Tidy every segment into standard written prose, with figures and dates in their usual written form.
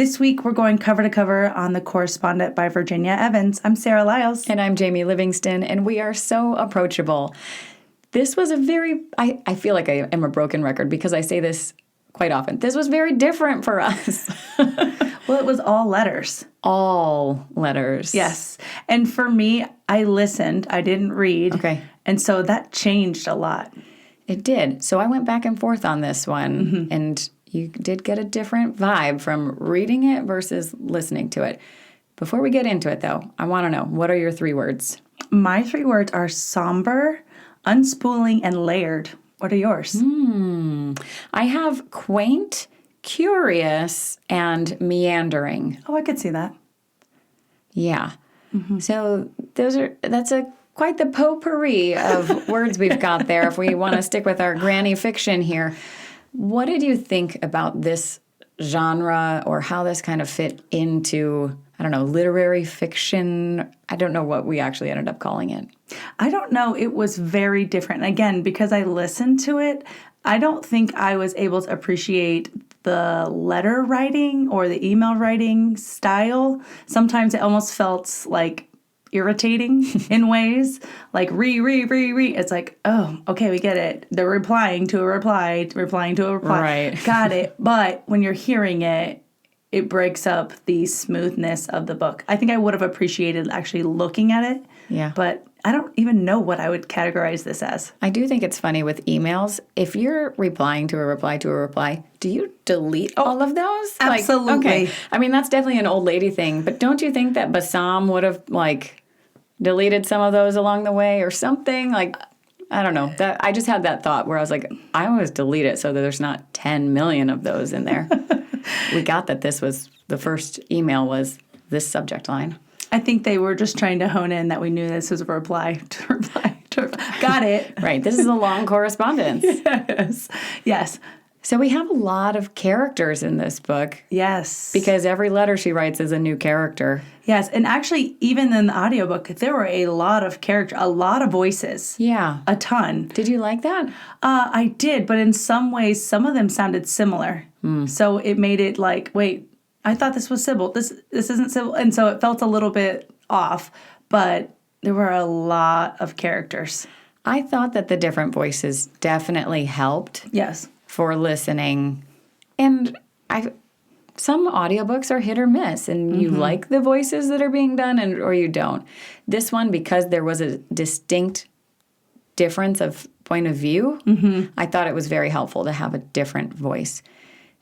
This week, we're going cover to cover on The Correspondent by Virginia Evans. I'm Sarah Lyles. And I'm Jamie Livingston, and we are so approachable. This was a very, I feel like I am a broken record because I say this quite often. This was very different for us. Well, it was all letters. All letters. Yes. And for me, I listened. I didn't read. Okay. And so that changed a lot. It did. So I went back and forth on this one, and you did get a different vibe from reading it versus listening to it. Before we get into it, though, I want to know, what are your 3 words? My 3 words are somber, unspooling, and layered. What are yours? I have quaint, curious, and meandering. Oh, I could see that. Yeah. So that's quite the potpourri of words we've got there if we want to stick with our granny fiction here. What did you think about this genre or how this kind of fit into, I don't know, literary fiction? I don't know what we actually ended up calling it. I don't know. It was very different. Again, because I listened to it, I don't think I was able to appreciate the letter writing or the email writing style. Sometimes it almost felt like irritating in ways, like re. It's like, oh, okay, we get it. They're replying to a reply. Right. Got it. But when you're hearing it, it breaks up the smoothness of the book. I think I would have appreciated actually looking at it. Yeah. But I don't even know what I would categorize this as. I do think it's funny with emails. If you're replying to a reply, do you delete all of those? Absolutely. Okay. I mean, that's definitely an old lady thing. But don't you think that Bassam would have, deleted some of those along the way or something? I don't know. I just had that thought where I was like, I always delete it so that there's not 10 million of those in there. We got that this was, the first email was this subject line. I think they were just trying to hone in that we knew this was a reply to reply. Got it. Right. This is a long correspondence. Yes. So we have a lot of characters in this book. Yes. Because every letter she writes is a new character. Yes. And actually, even in the audiobook, there were a lot of characters, a lot of voices. Yeah. A ton. Did you like that? I did, but in some ways, some of them sounded similar. So it made it like, wait, I thought this was Sybil. This isn't Sybil. And so it felt a little bit off, but there were a lot of characters. I thought that the different voices definitely helped. Yes. For listening. And some audiobooks are hit or miss, and you like the voices that are being done or you don't. This one, because there was a distinct difference of point of view, I thought it was very helpful to have a different voice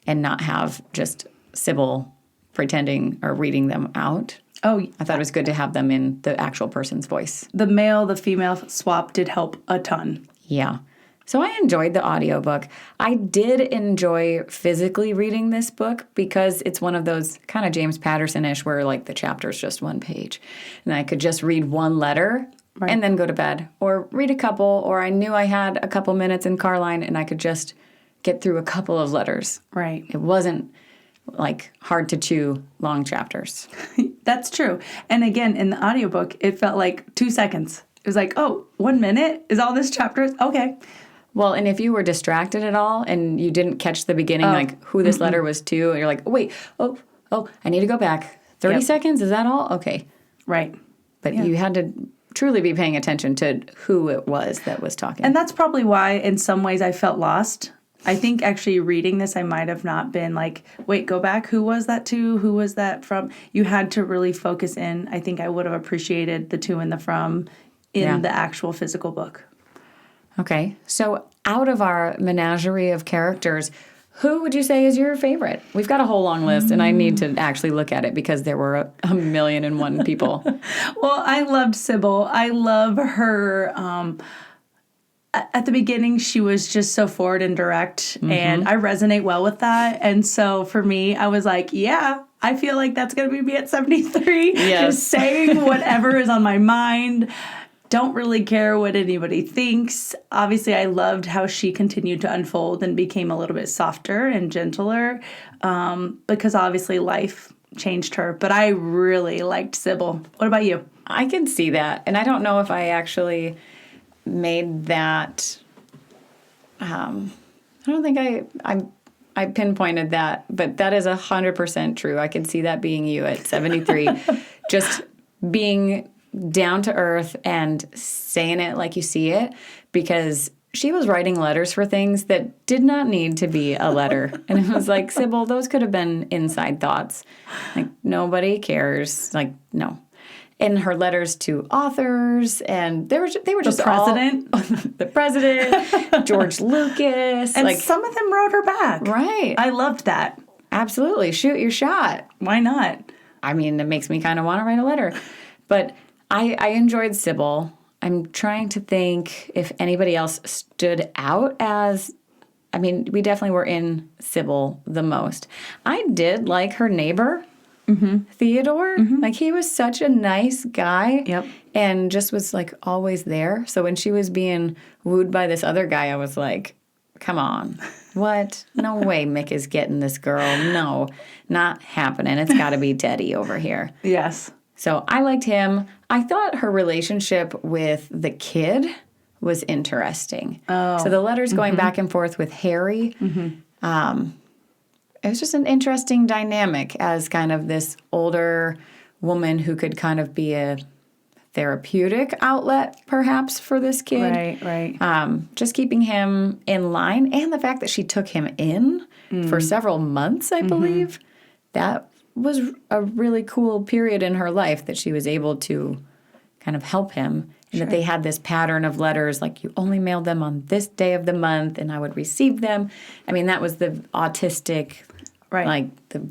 and not have just Sybil pretending or reading them out. Oh, I thought it was good to have them in the actual person's voice. The male, the female swap did help a ton. Yeah. So I enjoyed the audiobook. I did enjoy physically reading this book because it's one of those kind of James Patterson-ish where the chapter's just 1 page. And I could just read 1 letter and then go to bed. Or read a couple, or I knew I had a couple minutes in Carline and I could just get through a couple of letters. Right. It wasn't hard to chew long chapters. That's true. And again, in the audiobook, it felt like 2 seconds. It was like, oh, 1 minute is all this chapter? Okay. Well, and if you were distracted at all and you didn't catch the beginning, who this letter was to, and you're like, oh, wait, I need to go back. 30 seconds, is that all? Okay. Right. But you had to truly be paying attention to who it was that was talking. And that's probably why, in some ways, I felt lost. I think actually reading this, I might have not been like, wait, go back. Who was that to? Who was that from? You had to really focus in. I think I would have appreciated the to and the from in the actual physical book. Okay. So out of our menagerie of characters, who would you say is your favorite? We've got a whole long list, and I need to actually look at it because there were a 1,000,001 people. Well, I loved Sybil. I love her. At the beginning, she was just so forward and direct, and I resonate well with that. And so for me, I was like, yeah, I feel like that's going to be me at 73. Yes. Just saying whatever is on my mind. Don't really care what anybody thinks. Obviously, I loved how she continued to unfold and became a little bit softer and gentler because obviously life changed her. But I really liked Sybil. What about you? I can see that. And I don't know if I actually made that. I don't think I I pinpointed that, but that is 100% true. I can see that being you at 73. Just being down to earth and saying it like you see it, because she was writing letters for things that did not need to be a letter. And it was like, Sybil, those could have been inside thoughts. Like, nobody cares. Like, no. And her letters to authors, and they were just the president, the president, George Lucas, and some of them wrote her back. Right. I loved that. Absolutely, shoot your shot. Why not? I mean, it makes me kind of want to write a letter, but I enjoyed Sybil. I'm trying to think if anybody else stood out as. I mean, we definitely were in Sybil the most. I did like her neighbor. Theodore, like he was such a nice guy, and just was like always there. So when she was being wooed by this other guy, I was like, come on, what? No way Mick is getting this girl. No, not happening. It's got to be Teddy over here. Yes. So I liked him. I thought her relationship with the kid was interesting. Oh. So the letters going back and forth with Harry, it was just an interesting dynamic as kind of this older woman who could kind of be a therapeutic outlet, perhaps, for this kid. Right. Just keeping him in line. And the fact that she took him in for several months, I believe, that was a really cool period in her life that she was able to kind of help him. And that they had this pattern of letters, like you only mailed them on this day of the month, and I would receive them. I mean, that was the autistic, like the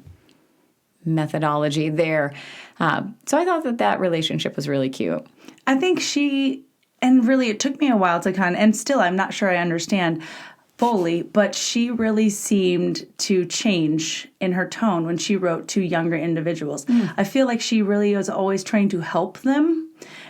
methodology there. So I thought that relationship was really cute. I think and really it took me a while to and still I'm not sure I understand fully, but she really seemed to change in her tone when she wrote to younger individuals. I feel like she really was always trying to help them.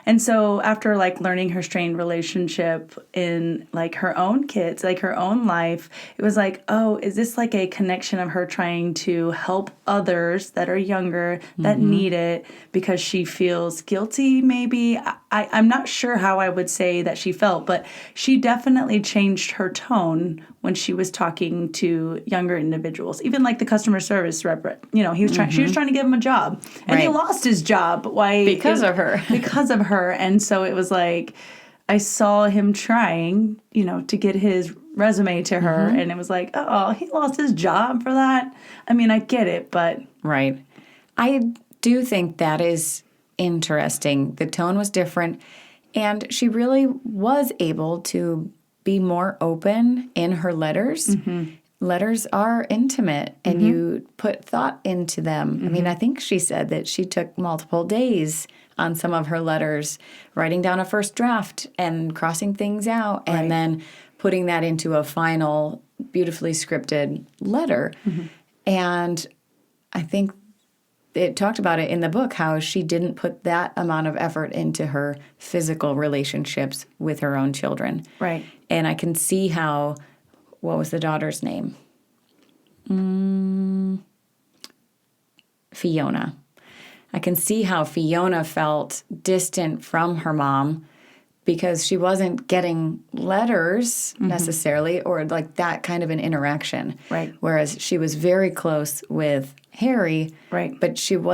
And so after learning her strained relationship in her own kids, her own life, it was like, oh, is this a connection of her trying to help others that are younger that need it because she feels guilty maybe? I'm not sure how I would say that she felt, but she definitely changed her tone when she was talking to younger individuals. Even the customer service rep, she was trying to give him a job. And he lost his job. Why? Because of her. Because of her. And so it was I saw him trying, to get his resume to her. And it was oh, he lost his job for that. I mean, I get it, but. Right. I do think that is interesting. The tone was different. And she really was able to be more open in her letters. Letters are intimate, and you put thought into them. I mean, I think she said that she took multiple days on some of her letters, writing down a first draft and crossing things out, and then putting that into a final, beautifully scripted letter. And I think it talked about it in the book, how she didn't put that amount of effort into her physical relationships with her own children. Right. And I can see how, what was the daughter's name? Fiona. I can see how Fiona felt distant from her mom because she wasn't getting letters necessarily, or that kind of an interaction. Right. Whereas she was very close with Harry. Right. But Sybil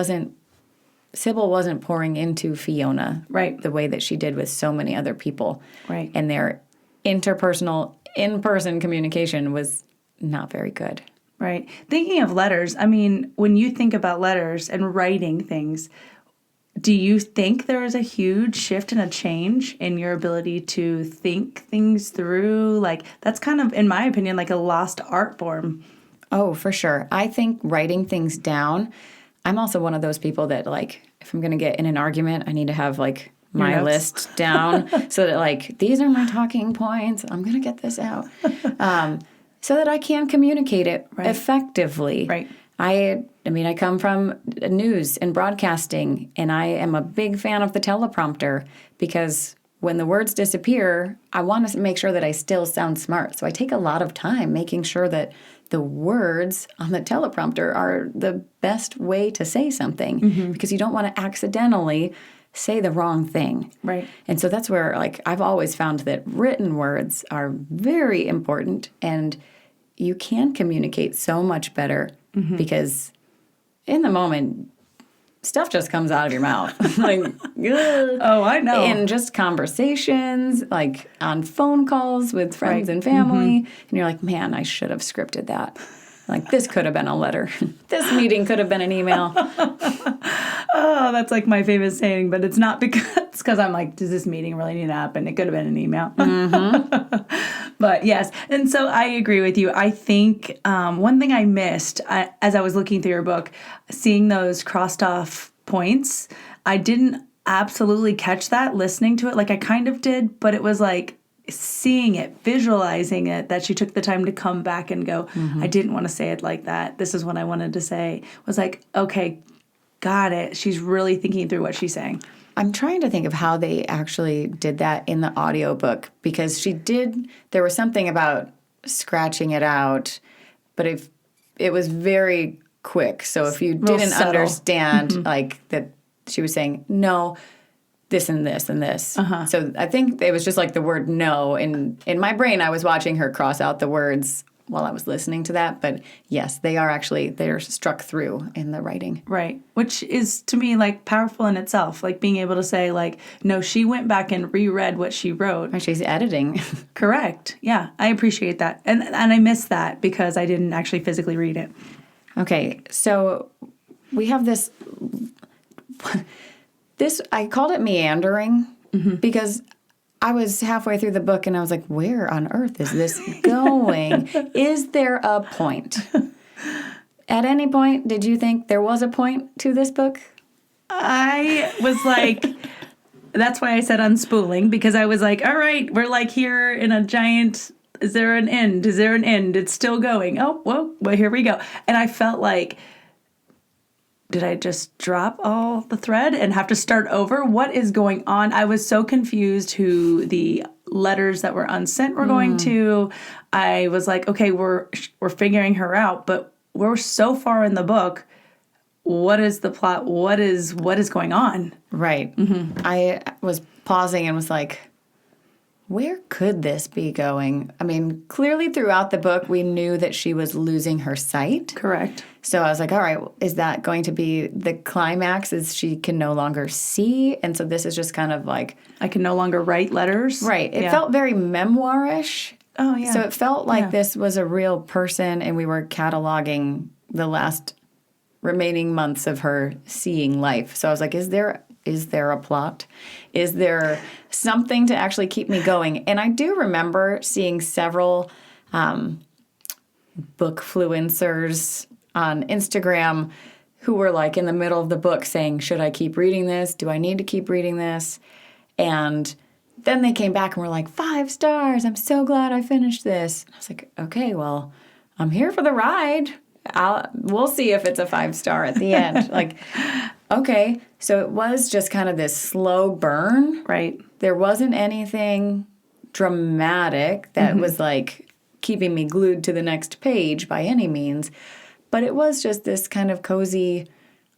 wasn't pouring into Fiona. Right. The way that she did with so many other people. Right. And their interpersonal, in-person communication was not very good. Right. Thinking of letters, I mean, when you think about letters and writing things, do you think there is a huge shift and a change in your ability to think things through? That's kind of, in my opinion, a lost art form. Oh, for sure. I think writing things down, I'm also one of those people that, if I'm going to get in an argument, I need to have, my list down so that, these are my talking points. I'm going to get this out. So that I can communicate it effectively. Right. I mean, I come from news and broadcasting, and I am a big fan of the teleprompter because when the words disappear, I want to make sure that I still sound smart. So I take a lot of time making sure that the words on the teleprompter are the best way to say something because you don't want to accidentally say the wrong thing. Right. And so that's where, I've always found that written words are very important, and you can communicate so much better because in the moment, stuff just comes out of your mouth. Like, ugh. Oh, I know. In just conversations, like on phone calls with friends and family. And you're like, man, I should have scripted that. Like, this could have been a letter. This meeting could have been an email. Oh, that's like my famous saying, but it's not because I'm like, does this meeting really need to happen? It could have been an email. But yes, and so I agree with you. I think one thing I missed as I was looking through your book, seeing those crossed off points, I didn't absolutely catch that listening to it. Like I kind of did, but it was like seeing it, visualizing it, that she took the time to come back and go, I didn't want to say it like that. This is what I wanted to say. Was like, okay, got it. She's really thinking through what she's saying. I'm trying to think of how they actually did that in the audiobook because there was something about scratching it out, but it was very quick. So if you didn't understand like that she was saying, no, this and this and this. So I think it was just like the word no. And in my brain, I was watching her cross out the words while I was listening to that. But yes, they're struck through in the writing. Right. Which is, to me, like powerful in itself. Like being able to say, like, no, she went back and reread what she wrote. And she's editing. Correct. Yeah, I appreciate that. And I miss that because I didn't actually physically read it. Okay, so we have this, I called it meandering because I was halfway through the book and I was like, where on earth is this going? Is there a point? At any point, did you think there was a point to this book? I was like, that's why I said unspooling, because I was like, all right, we're like here in a giant, is there an end? Is there an end? It's still going. Oh, well, here we go. And I felt like, did I just drop all the thread and have to start over? What is going on? I was so confused who the letters that were unsent were going to. I was like, okay, we're figuring her out, but we're so far in the book. What is the plot? What is going on? Right. I was pausing and was like, where could this be going? I mean, clearly throughout the book, we knew that she was losing her sight. Correct. So I was like, all right, is that going to be the climax? Is she can no longer see? And so this is just kind of like... I can no longer write letters. Right. It felt very memoir-ish. Oh, yeah. So it felt like this was a real person and we were cataloging the last remaining months of her seeing life. So I was like, is there a plot? Is there something to actually keep me going? And I do remember seeing several book fluencers on Instagram who were like in the middle of the book saying, should I keep reading this? Do I need to keep reading this? And then they came back and were like, 5 stars. I'm so glad I finished this. I was like, okay, well, I'm here for the ride. We'll see if it's a 5-star at the end. Like, okay. So it was just kind of this slow burn. Right. There wasn't anything dramatic that was like keeping me glued to the next page by any means. But it was just this kind of cozy,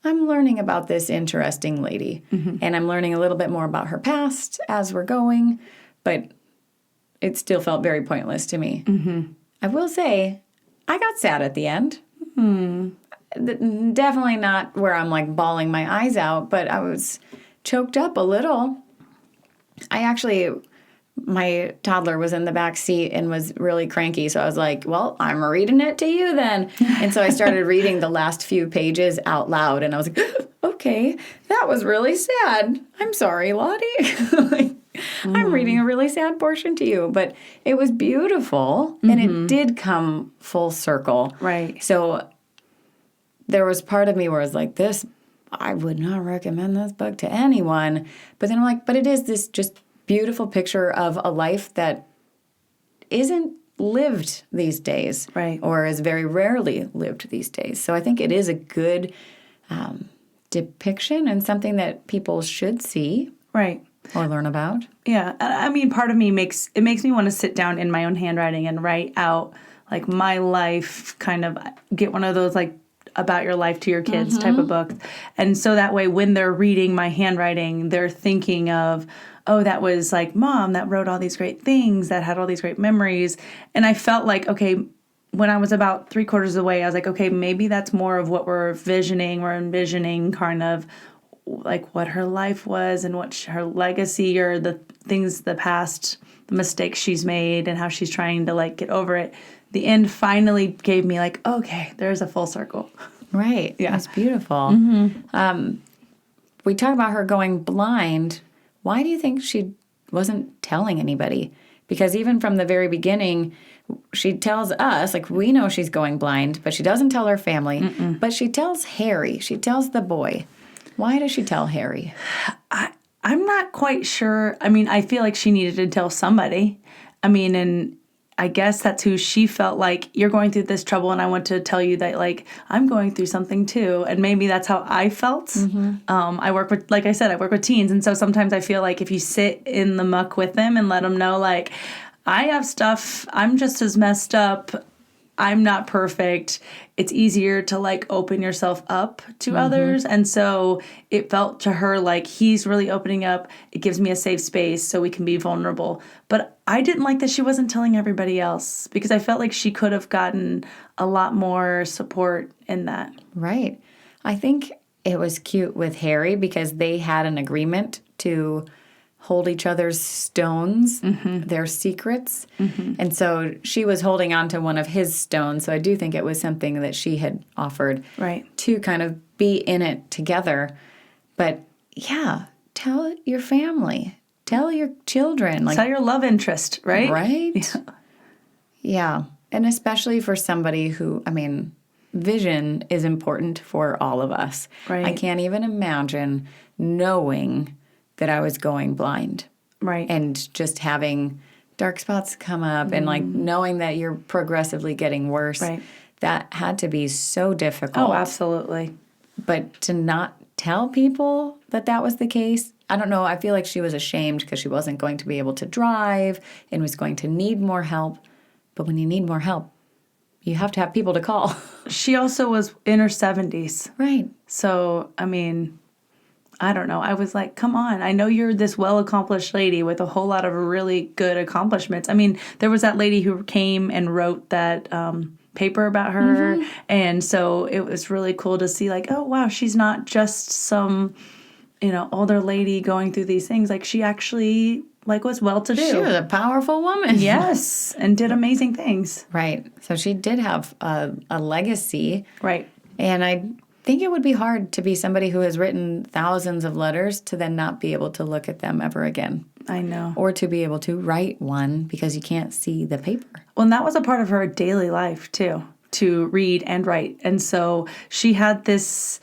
I'm learning about this interesting lady. And I'm learning a little bit more about her past as we're going. But it still felt very pointless to me. I will say, I got sad at the end. Definitely not where I'm like bawling my eyes out, but I was choked up a little. My toddler was in the back seat and was really cranky, so I was like, well, I'm reading it to you then. And so I started reading the last few pages out loud, and I was like, okay, that was really sad. I'm sorry, Lottie. I'm reading a really sad portion to you, but it was beautiful, and it did come full circle. Right. So there was part of me where I was like, I would not recommend this book to anyone. But then I'm like, but it is this just beautiful picture of a life that isn't lived these days. Right. Or is very rarely lived these days. So I think it is a good depiction and something that people should see. Right. Or learn about. Yeah. I mean, part of me makes me want to sit down in my own handwriting and write out like my life, kind of get one of those like about your life to your kids type of books. And so that way when they're reading my handwriting, they're thinking of, oh, that was like Mom that wrote all these great things, that had all these great memories. And I felt like, okay, when I was about 3/4 of the way, I was like, okay, maybe that's more of what we're envisioning kind of like what her life was and what her legacy or the things, the past, the mistakes she's made and how she's trying to like get over it. The end finally gave me like, okay, there's a full circle. Right. Yeah. That's beautiful. We talk about her going blind. Why do you think she wasn't telling anybody? Because even from the very beginning, she tells us, like, we know she's going blind, but she doesn't tell her family. But she tells Harry. She tells the boy. Why does she tell Harry? I'm not quite sure. I mean, I feel like she needed to tell somebody. I mean, and I guess that's who she felt like, you're going through this trouble and I want to tell you that, like, I'm going through something too. And maybe that's how I felt. I work with, like I said, I work with teens. And so sometimes I feel like if you sit in the muck with them and let them know, like, I have stuff, I'm just as messed up, I'm not perfect, it's easier to, like, open yourself up to others. And so it felt to her like he's really opening up. It gives me a safe space so we can be vulnerable. But I didn't like that she wasn't telling everybody else because I felt like she could have gotten a lot more support in that. Right. I think it was cute with Harry because they had an agreement to hold each other's stones, their secrets. And so she was holding on to one of his stones. So I do think it was something that she had offered to kind of be in it together. But yeah, tell your family, tell your children. Like, tell your love interest, right? Right? Yeah. And especially for somebody who, I mean, vision is important for all of us. Right. I can't even imagine knowing that I was going blind. Right. And just having dark spots come up and like knowing that you're progressively getting worse. Right. That had to be so difficult. Oh, absolutely. But to not tell people that that was the case, I don't know. I feel like she was ashamed because she wasn't going to be able to drive and was going to need more help. But when you need more help, you have to have people to call. She also was in her 70s. Right. So, I mean, I don't know. I was like, come on. I know you're this well-accomplished lady with a whole lot of really good accomplishments. I mean, there was that lady who came and wrote that paper about her. And so it was really cool to see like, oh, wow, she's not just some, older lady going through these things. Like she actually was well-to-do. She was a powerful woman. Yes. And did amazing things. Right. So she did have a legacy. Right. And I think it would be hard to be somebody who has written thousands of letters to then not be able to look at them ever again. I know. Or to be able to write one because you can't see the paper. Well, and that was a part of her daily life, too, to read and write. And so she had this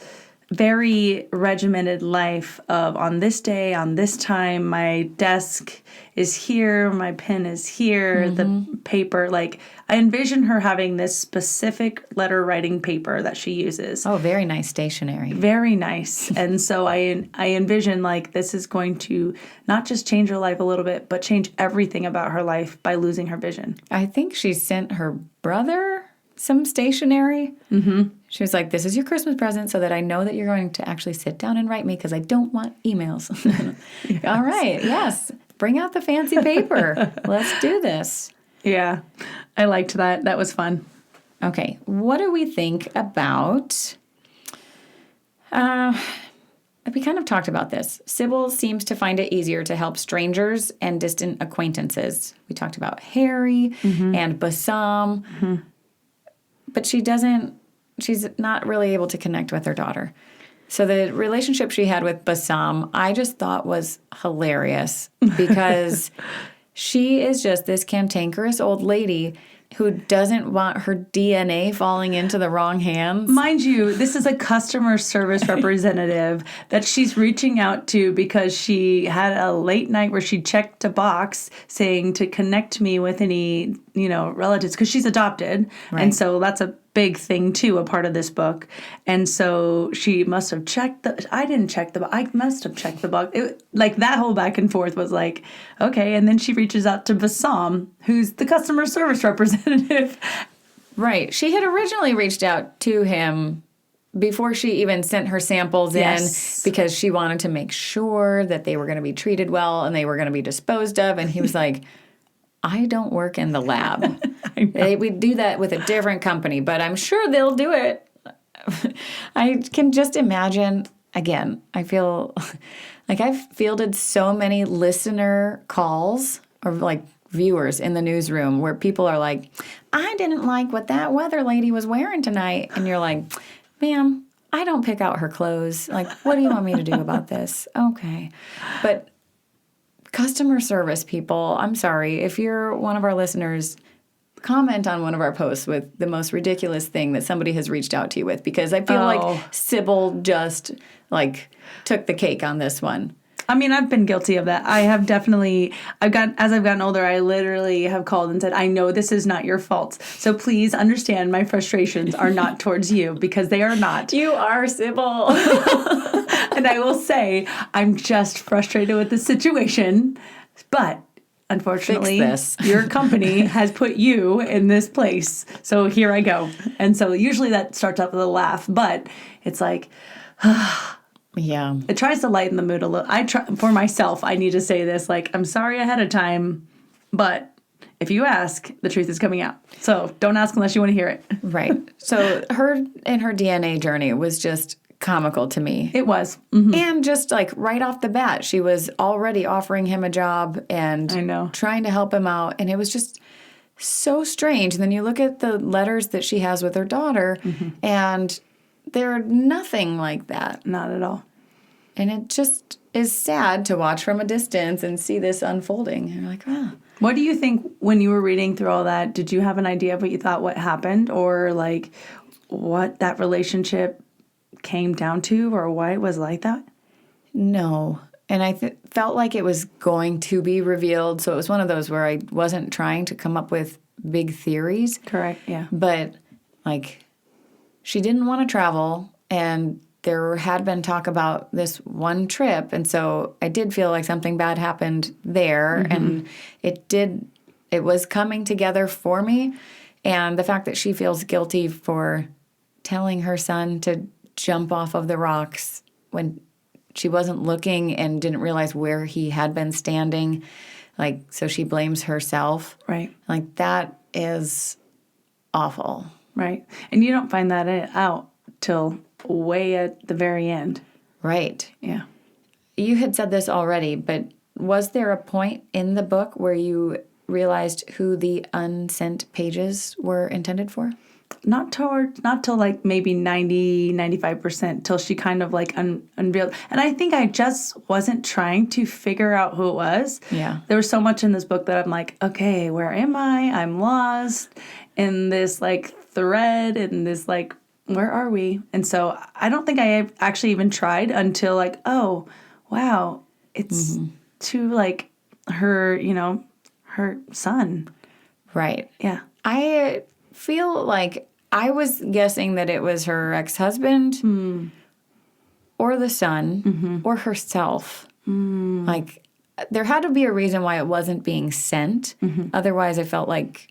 very regimented life of on this day, on this time, my desk is here, my pen is here, the paper. Like, I envision her having this specific letter writing paper that she uses. Oh, very nice stationery. Very nice. And so I envision, like, this is going to not just change her life a little bit, but change everything about her life by losing her vision. I think she sent her brother some stationery. She was like, this is your Christmas present so that I know that you're going to actually sit down and write me because I don't want emails. Yes. All right. Yes. Bring out the fancy paper. Let's do this. Yeah. I liked that. That was fun. Okay. What do we think about... we kind of talked about this. Sybil seems to find it easier to help strangers and distant acquaintances. We talked about Harry and Bassam. But she's not really able to connect with her daughter. So the relationship she had with Bassam, I just thought was hilarious because she is just this cantankerous old lady who doesn't want her DNA falling into the wrong hands. Mind you, this is a customer service representative that she's reaching out to because she had a late night where she checked a box saying to connect me with any, relatives because she's adopted. Right. And so that's a big thing too, a part of this book. And so she must have checked I didn't check the box. I must have checked the box. That whole back and forth was like, okay. And then she reaches out to Bassam, who's the customer service representative. Right. She had originally reached out to him before she even sent her samples in because she wanted to make sure that they were going to be treated well and they were going to be disposed of. And he was like, I don't work in the lab. We do that with a different company, but I'm sure they'll do it. I can just imagine, again, I feel like I've fielded so many listener calls or like viewers in the newsroom where people are like, I didn't like what that weather lady was wearing tonight. And you're like, ma'am, I don't pick out her clothes. Like, what do you want me to do about this? Okay. But customer service people, I'm sorry, if you're one of our listeners, comment on one of our posts with the most ridiculous thing that somebody has reached out to you with, because I feel like Sybil just like took the cake on this one. I mean, I've been guilty of that. I have definitely, as I've gotten older, I literally have called and said, I know this is not your fault. So please understand my frustrations are not towards you, because they are not. You are Sybil. And I will say, I'm just frustrated with the situation, but unfortunately, your company has put you in this place. So here I go. And so usually that starts off with a laugh, but it's like, yeah. It tries to lighten the mood a little. I try for myself. I need to say this, like, I'm sorry ahead of time, but if you ask, the truth is coming out. So don't ask unless you want to hear it. Right. So her DNA journey was just comical to me. It was. Mm-hmm. And just like right off the bat, she was already offering him a job and trying to help him out. And it was just so strange. And then you look at the letters that she has with her daughter, and they're nothing like that. Not at all. And it just is sad to watch from a distance and see this unfolding. And you're like, oh. What do you think when you were reading through all that? Did you have an idea of what you thought what happened, or like what that relationship came down to, or why it was like that? No. And I felt like it was going to be revealed. So it was one of those where I wasn't trying to come up with big theories. Correct, yeah. But like, she didn't want to travel, and there had been talk about this one trip. And so I did feel like something bad happened there, and it was coming together for me. And the fact that she feels guilty for telling her son to jump off of the rocks when she wasn't looking and didn't realize where he had been standing. Like, so she blames herself. Right. Like, that is awful. Right. And you don't find that out till way at the very end. Right. Yeah. You had said this already, but was there a point in the book where you realized who the unsent pages were intended for? Not till like maybe 95%, till she kind of like unveiled. And I think I just wasn't trying to figure out who it was. Yeah. There was so much in this book that I'm like, okay, where am I? I'm lost in this like thread, and this like, where are we? And so I don't think I actually even tried until like, oh, wow, it's to like her, her son. Right. Yeah. I feel like I was guessing that it was her ex-husband or the son or herself. Like, there had to be a reason why it wasn't being sent. Otherwise, I felt like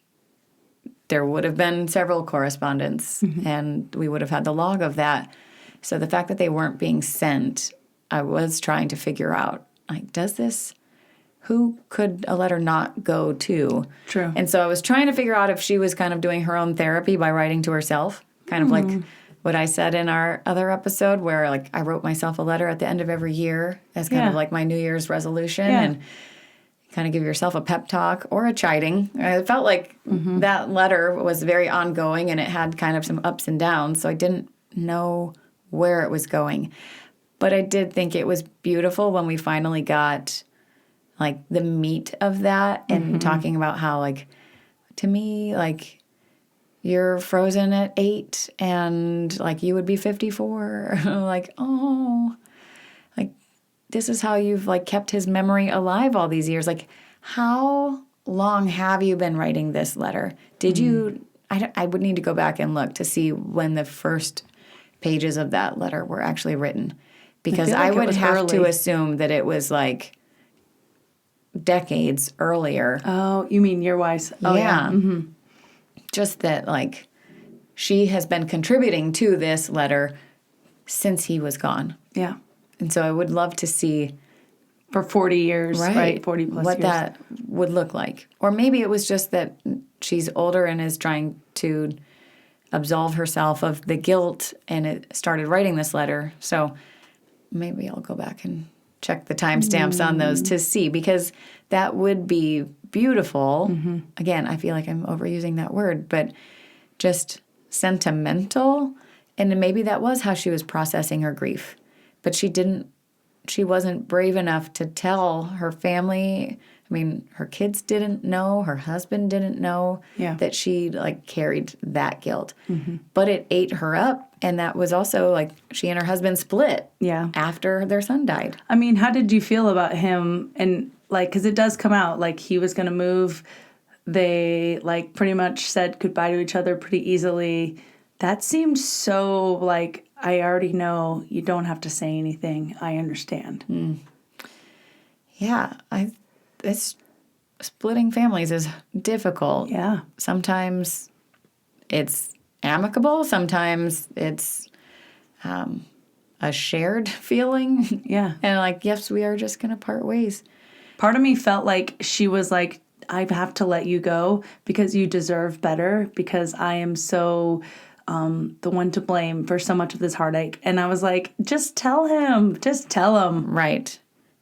there would have been several correspondents, and we would have had the log of that. So the fact that they weren't being sent, I was trying to figure out, like, who could a letter not go to? True. And so I was trying to figure out if she was kind of doing her own therapy by writing to herself, kind of like what I said in our other episode, where like I wrote myself a letter at the end of every year as kind of like my New Year's resolution, and kind of give yourself a pep talk or a chiding. I felt like that letter was very ongoing, and it had kind of some ups and downs, so I didn't know where it was going. But I did think it was beautiful when we finally got like the meat of that, and talking about how, like, to me, like, you're frozen at 8 and like you would be 54. Like, oh, like, this is how you've like kept his memory alive all these years. Like, how long have you been writing this letter? Did you, I would need to go back and look to see when the first pages of that letter were actually written, because I would have to assume that it was like decades earlier. Oh, you mean year-wise? Oh, yeah. Just that, like, she has been contributing to this letter since he was gone. Yeah. And so I would love to see For 40 years, right? 40 plus what years. that would look like. Or maybe it was just that she's older and is trying to absolve herself of the guilt and it started writing this letter. So maybe I'll go back and check the timestamps on those to see, because that would be beautiful. Again, I feel like I'm overusing that word, but just sentimental. And maybe that was how she was processing her grief. But she wasn't brave enough to tell her family. I mean, her kids didn't know, her husband didn't know that she like carried that guilt. But it ate her up, and that was also like she and her husband split after their son died. I mean, how did you feel about him? And like, because it does come out like he was going to move. They like pretty much said goodbye to each other pretty easily. That seemed so like, I already know, you don't have to say anything. I understand. Yeah, this splitting families is difficult. Yeah. Sometimes it's amicable. Sometimes it's a shared feeling. Yeah. And like, yes, we are just going to part ways. Part of me felt like she was like, I have to let you go because you deserve better, because I am so the one to blame for so much of this heartache. And I was like, just tell him. Just tell him. Right.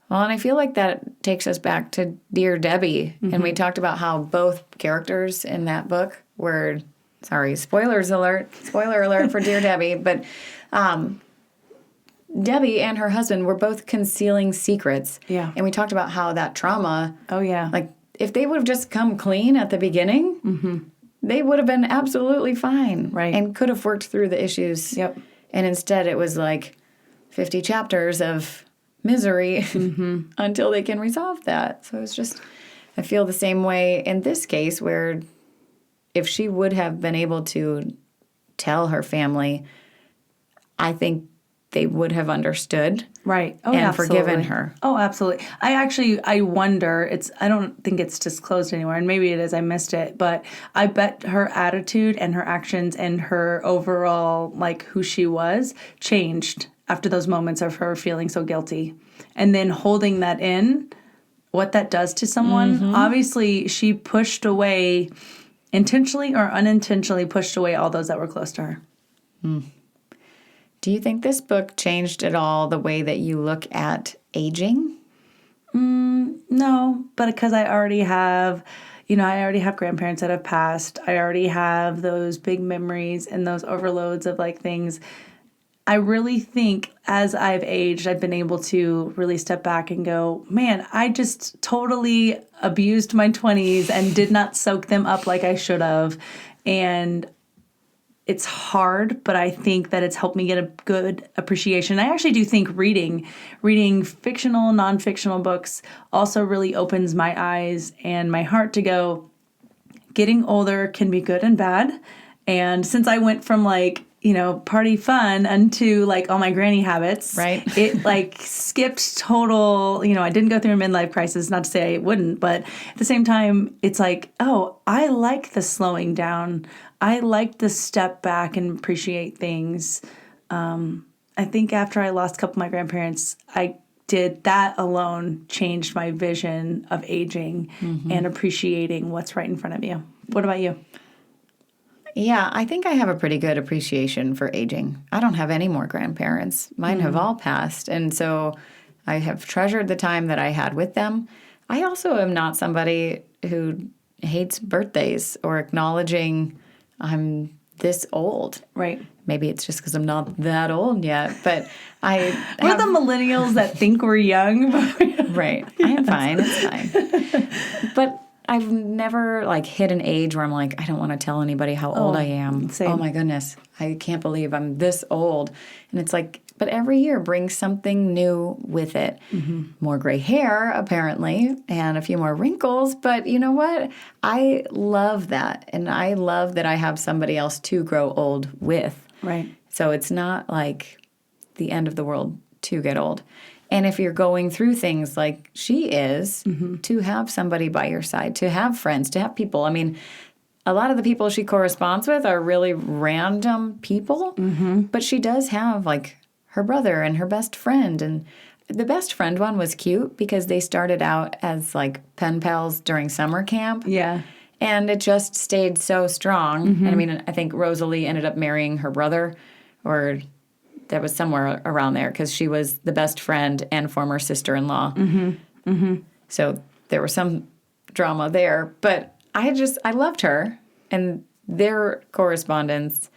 Well, and I feel like that takes us back to Dear Debbie. And we talked about how both characters in that book were, sorry, spoiler alert for Dear Debbie, but Debbie and her husband were both concealing secrets. Yeah. And we talked about how that trauma, like if they would have just come clean at the beginning, they would have been absolutely fine. Right. And could have worked through the issues. Yep. And instead it was like 50 chapters of misery until they can resolve that. So it's just, I feel the same way in this case, where if she would have been able to tell her family, I think they would have understood. Right. Oh, and absolutely. forgiven her. Oh, absolutely. I wonder, I don't think it's disclosed anywhere, and maybe it is, I missed it, but I bet her attitude and her actions and her overall, like, who she was changed after those moments of her feeling so guilty. And then holding that in, what that does to someone. Obviously, she pushed away, intentionally or unintentionally pushed away all those that were close to her. Do you think this book changed at all the way that you look at aging? No, but because I already have grandparents that have passed. I already have those big memories and those overloads of like things. I really think as I've aged, I've been able to really step back and go, man, I just totally abused my 20s and did not soak them up like I should have. And it's hard, but I think that it's helped me get a good appreciation. I actually do think reading fictional, non-fictional books also really opens my eyes and my heart to go, getting older can be good and bad. And since I went from like, party fun unto like all my granny habits, right? It like skipped total, I didn't go through a midlife crisis, not to say I wouldn't, but at the same time, it's like, oh, I like the slowing down. I like the step back and appreciate things. I think after I lost a couple of my grandparents, I did that alone changed my vision of aging and appreciating what's right in front of you. What about you? Yeah, I think I have a pretty good appreciation for aging. I don't have any more grandparents. Mine have all passed. And so I have treasured the time that I had with them. I also am not somebody who hates birthdays or acknowledging I'm this old. Right. Maybe it's just because I'm not that old yet, but we're the millennials that think we're young. Right. I am fine. It's fine. But I've never like hit an age where I'm like, I don't want to tell anybody how old I am. Same. Oh my goodness. I can't believe I'm this old. And it's like, but every year brings something new with it. More gray hair, apparently, and a few more wrinkles. But you know what? I love that. And I love that I have somebody else to grow old with. Right. So it's not like the end of the world to get old. And if you're going through things like she is, to have somebody by your side, to have friends, to have people. I mean, a lot of the people she corresponds with are really random people, but she does have like her brother and her best friend. And the best friend one was cute because they started out as like pen pals during summer camp. Yeah. And it just stayed so strong. And I mean, I think Rosalie ended up marrying her brother, or that was somewhere around there, because she was the best friend and former sister-in-law. So there was some drama there. But I loved her and their correspondence.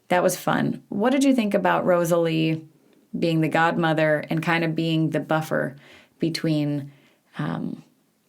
That was fun. What did you think about Rosalie being the godmother and kind of being the buffer between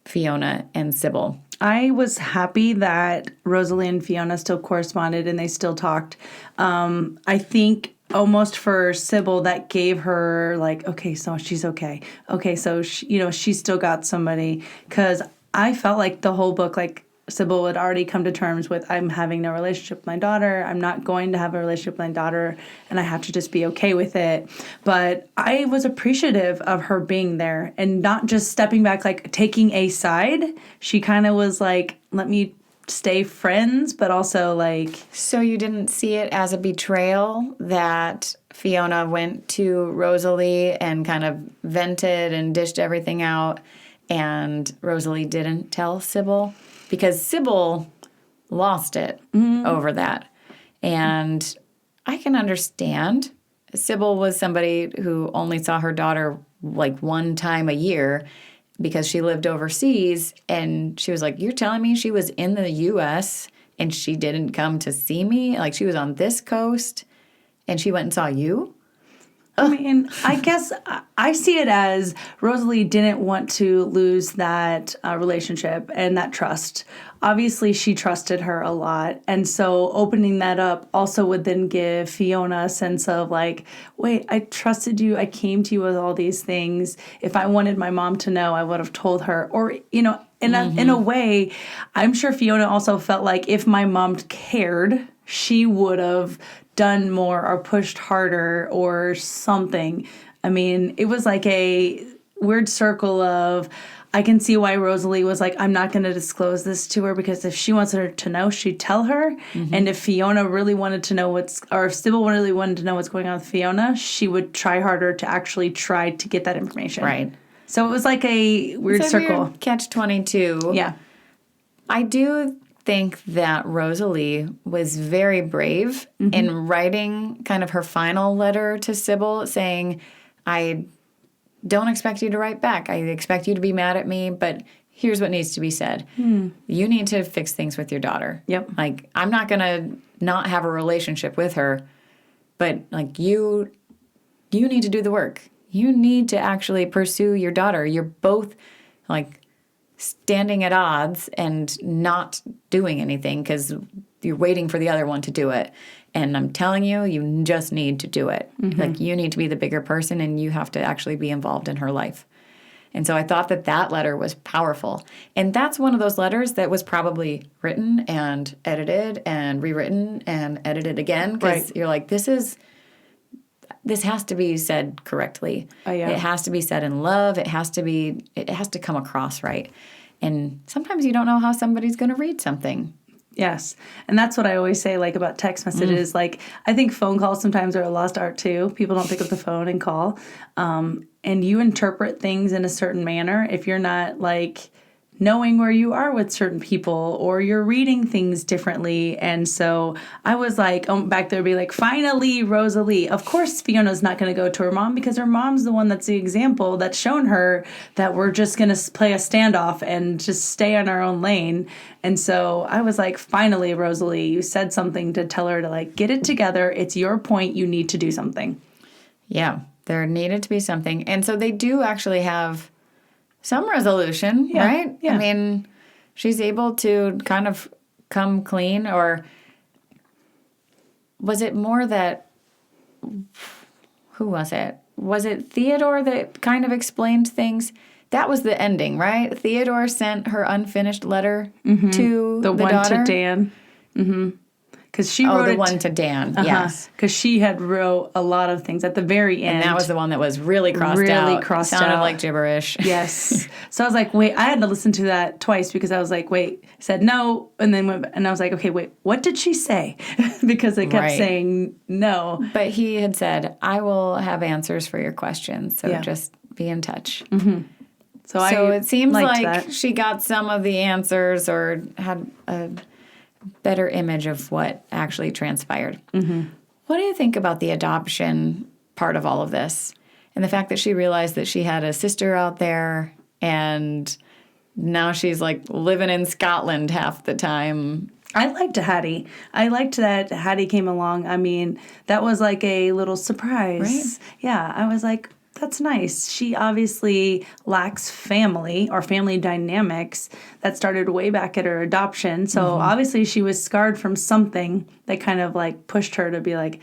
Fiona and Sybil? I was happy that Rosalie and Fiona still corresponded and they still talked. I think almost for Sybil, that gave her like, okay, so she's okay. Okay, so she's still got somebody. Because I felt like the whole book, like Sybil had already come to terms with, I'm having no relationship with my daughter. I'm not going to have a relationship with my daughter, and I have to just be okay with it. But I was appreciative of her being there and not just stepping back, like taking a side. She kind of was like, let me stay friends, but also like... So you didn't see it as a betrayal that Fiona went to Rosalie and kind of vented and dished everything out, and Rosalie didn't tell Sybil? Because Sybil lost it over that. And I can understand. Sybil was somebody who only saw her daughter like one time a year because she lived overseas. And she was like, you're telling me she was in the U.S. and she didn't come to see me? Like, she was on this coast and she went and saw you? I mean, I guess I see it as Rosalie didn't want to lose that relationship and that trust. Obviously, she trusted her a lot. And so opening that up also would then give Fiona a sense of like, wait, I trusted you. I came to you with all these things. If I wanted my mom to know, I would have told her. Or, in a way, I'm sure Fiona also felt like if my mom cared, she would have done more or pushed harder or something. I mean, it was like a weird circle of, I can see why Rosalie was like, I'm not going to disclose this to her, because if she wants her to know, she'd tell her. And if Fiona really wanted to know if Sybil really wanted to know what's going on with Fiona, she would try harder to actually try to get that information. Right. So it was like a weird circle. Weird catch-22. Yeah. I do think that Rosalie was very brave in writing kind of her final letter to Sybil, saying, I don't expect you to write back. I expect you to be mad at me, but here's what needs to be said. You need to fix things with your daughter. Yep. Like, I'm not going to not have a relationship with her, but like you need to do the work. You need to actually pursue your daughter. You're both like standing at odds and not doing anything because you're waiting for the other one to do it. And I'm telling you, you just need to do it. Like, you need to be the bigger person and you have to actually be involved in her life. And so I thought that letter was powerful. And that's one of those letters that was probably written and edited and rewritten and edited again. Because you're like, this has to be said correctly. Oh, yeah. It has to be said in love. It has to come across right. And sometimes you don't know how somebody's going to read something. Yes. And that's what I always say, like, about text messages. Like, I think phone calls sometimes are a lost art, too. People don't pick up the phone and call. And you interpret things in a certain manner if you're not, like, knowing where you are with certain people, or you're reading things differently. And so I was like, back there be like, finally, Rosalie. Of course, Fiona's not going to go to her mom, because her mom's the one that's the example that's shown her that we're just going to play a standoff and just stay on our own lane. And so I was like, finally, Rosalie, you said something to tell her to, like, get it together. It's your point. You need to do something. Yeah, there needed to be something. And so they do actually have some resolution, right? Yeah. I mean, she's able to kind of come clean, or was it more that, who was it? Was it Theodore that kind of explained things? That was the ending, right? Theodore sent her unfinished letter to the one daughter. to Dan. Because she wrote the one to Dan. Yes. Because she had wrote a lot of things at the very end. And that was the one that was really crossed out. Sounded like gibberish. Yes. So I was like, wait, I had to listen to that twice because I was like, wait, said no, and then went, and I was like, okay, wait, what did she say? Because it kept saying no. But he had said, I will have answers for your questions, so just be in touch. So it seems like she got some of the answers or had a better image of what actually transpired. What do you think about the adoption part of all of this? And the fact that she realized that she had a sister out there and now she's like living in Scotland half the time. I liked Hattie. I liked that Hattie came along. I mean, that was like a little surprise. Right. Yeah, I was like, that's nice. She obviously lacks family or family dynamics that started way back at her adoption. So obviously she was scarred from something that kind of like pushed her to be like,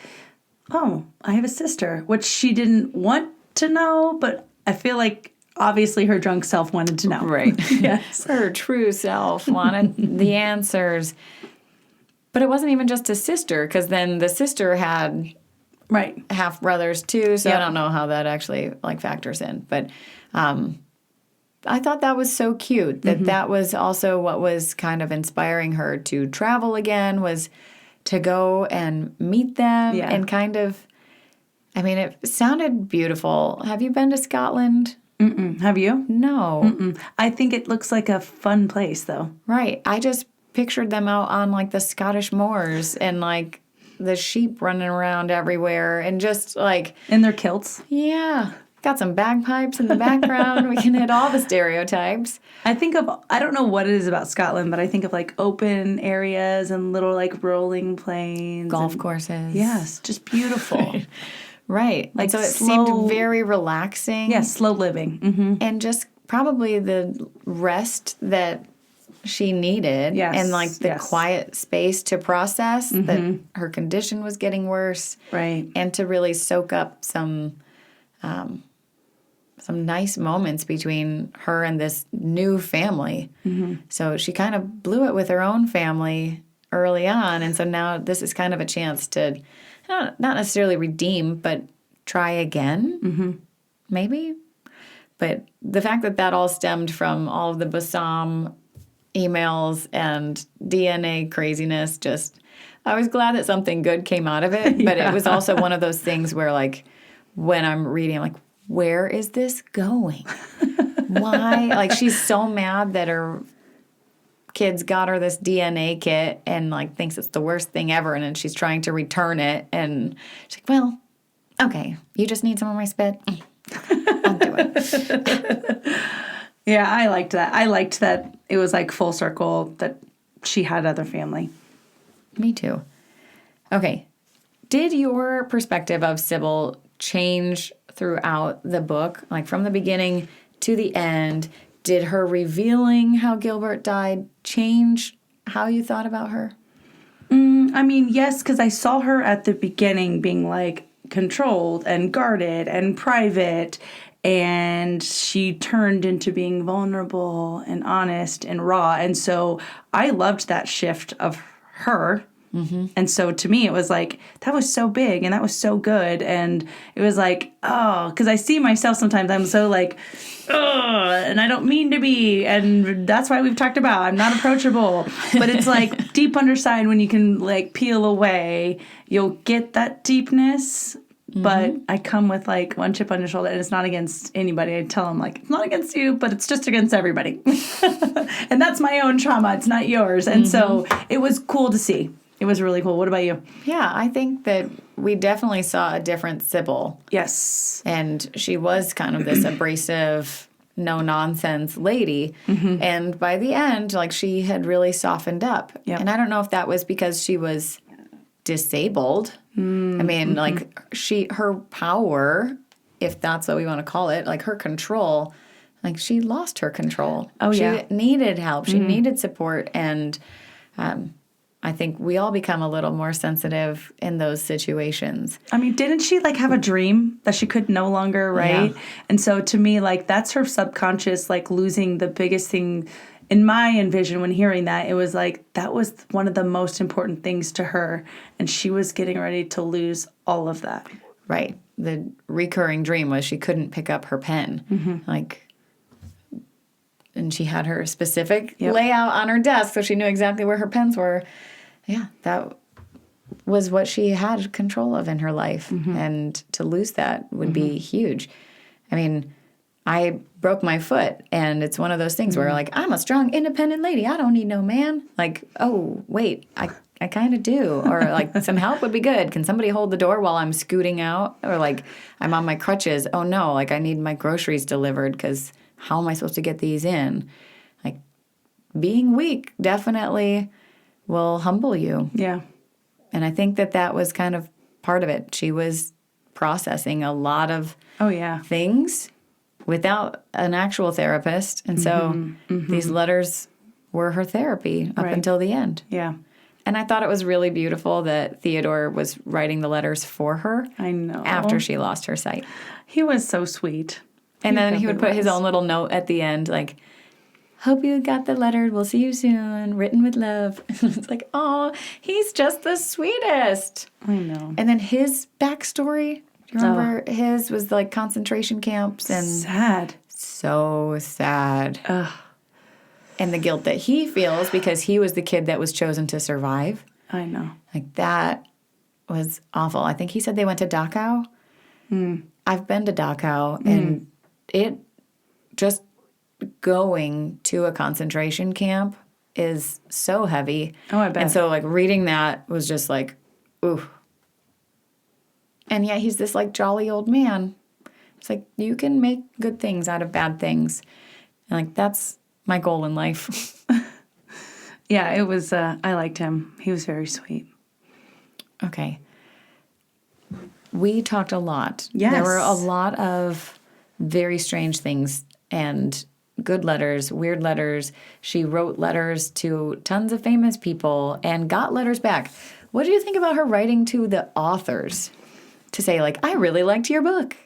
oh, I have a sister, which she didn't want to know, but I feel like obviously her drunk self wanted to know. Right. Yes. Her true self wanted the answers. But it wasn't even just a sister, because then the sister had half brothers too, so I don't know how that actually like factors in. But I thought that was so cute that that was also what was kind of inspiring her to travel again, was to go and meet them and kind of, I mean, it sounded beautiful. Have you been to Scotland? Have you? No. I think it looks like a fun place though. Right. I just pictured them out on like the Scottish moors and like the sheep running around everywhere and just like... In their kilts. Yeah. Got some bagpipes in the background. We can hit all the stereotypes. I don't know what it is about Scotland, but I think of like open areas and little like rolling plains. Golf courses. Yes, just beautiful. Right. Like, so it seemed very relaxing. Yeah, slow living. And just probably the rest that she needed and like the quiet space to process that her condition was getting worse. Right. And to really soak up some nice moments between her and this new family. So she kind of blew it with her own family early on. And so now this is kind of a chance to not necessarily redeem, but try again, maybe. But the fact that all stemmed from all of the Bassam emails and DNA craziness, I was glad that something good came out of it. But it was also one of those things where, like, when I'm reading, I'm like, where is this going? Why? Like, she's so mad that her kids got her this DNA kit and, like, thinks it's the worst thing ever. And then she's trying to return it. And she's like, well, okay, you just need some of my spit? I'll do it. Yeah, I liked that. I liked that it was like full circle that she had other family. Me too. Okay. Did your perspective of Sybil change throughout the book? Like from the beginning to the end, did her revealing how Gilbert died change how you thought about her? I mean, yes, because I saw her at the beginning being like controlled and guarded and private, and she turned into being vulnerable and honest and raw. And so I loved that shift of her. And so to me, it was like, that was so big and that was so good. And it was like, oh, because I see myself sometimes, I'm so like, oh, and I don't mean to be. And that's why we've talked about, I'm not approachable. But it's like deep underside, when you can like peel away, you'll get that deepness. But I come with like one chip on your shoulder, and it's not against anybody. I tell them like, it's not against you, but it's just against everybody. And that's my own trauma. It's not yours. And so it was cool to see. It was really cool. What about you? Yeah, I think that we definitely saw a different Sybil. Yes. And she was kind of this abrasive, no-nonsense lady. And by the end, like, she had really softened up. And I don't know if that was because she was disabled. I mean, like, her power, if that's what we want to call it, like her control, like she lost her control. She needed help. She needed support. And I think we all become a little more sensitive in those situations. I mean, didn't she like have a dream that she could no longer, right? And so to me, like, that's her subconscious, like losing the biggest thing in my envision, when hearing that, it was like that was one of the most important things to her, and she was getting ready to lose all of that. Right. The recurring dream was she couldn't pick up her pen. And she had her specific layout on her desk, so she knew exactly where her pens were. Yeah, that was what she had control of in her life. And to lose that would be huge. I mean, I broke my foot, and it's one of those things where, like, I'm a strong, independent lady. I don't need no man. Like, oh, wait, I kind of do. Or, like, some help would be good. Can somebody hold the door while I'm scooting out? Or, like, I'm on my crutches. Oh, no, like, I need my groceries delivered because how am I supposed to get these in? Like, being weak definitely will humble you. Yeah. And I think that was kind of part of it. She was processing a lot of things without an actual therapist. And so these letters were her therapy up until the end. Yeah. And I thought it was really beautiful that Theodore was writing the letters for her. I know. After she lost her sight. He was so sweet. And then he would put his own little note at the end, like, hope you got the letter. We'll see you soon. Written with love. It's like, oh, he's just the sweetest. I know. And then his backstory, do you remember his was like concentration camps and sad. So sad. Ugh. And the guilt that he feels because he was the kid that was chosen to survive. I know. Like that was awful. I think he said they went to Dachau. I've been to Dachau and it just going to a concentration camp is so heavy. Oh, I bet. And so like reading that was just like, ooh. And yet he's this like jolly old man. It's like you can make good things out of bad things. And like that's my goal in life. Yeah, it was, I liked him. He was very sweet. Okay. We talked a lot. Yes. There were a lot of very strange things and good letters, weird letters. She wrote letters to tons of famous people and got letters back. What do you think about her writing to the authors to say, like, I really liked your book?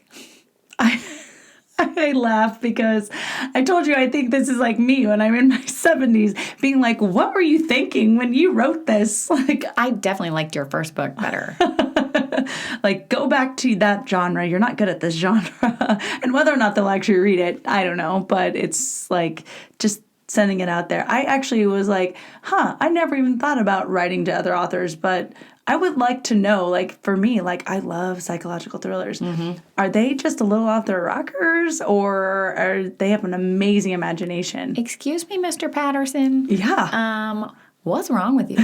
I laugh because I told you I think this is like me when I'm in my 70s, being like, what were you thinking when you wrote this? Like, I definitely liked your first book better. Like, go back to that genre. You're not good at this genre. And whether or not they'll actually read it, I don't know. But it's like just sending it out there. I actually was like, I never even thought about writing to other authors, but I would like to know, like, for me, like, I love psychological thrillers. Are they just a little off their rockers, or are they have an amazing imagination? Excuse me, Mr. Patterson. Yeah. What's wrong with you?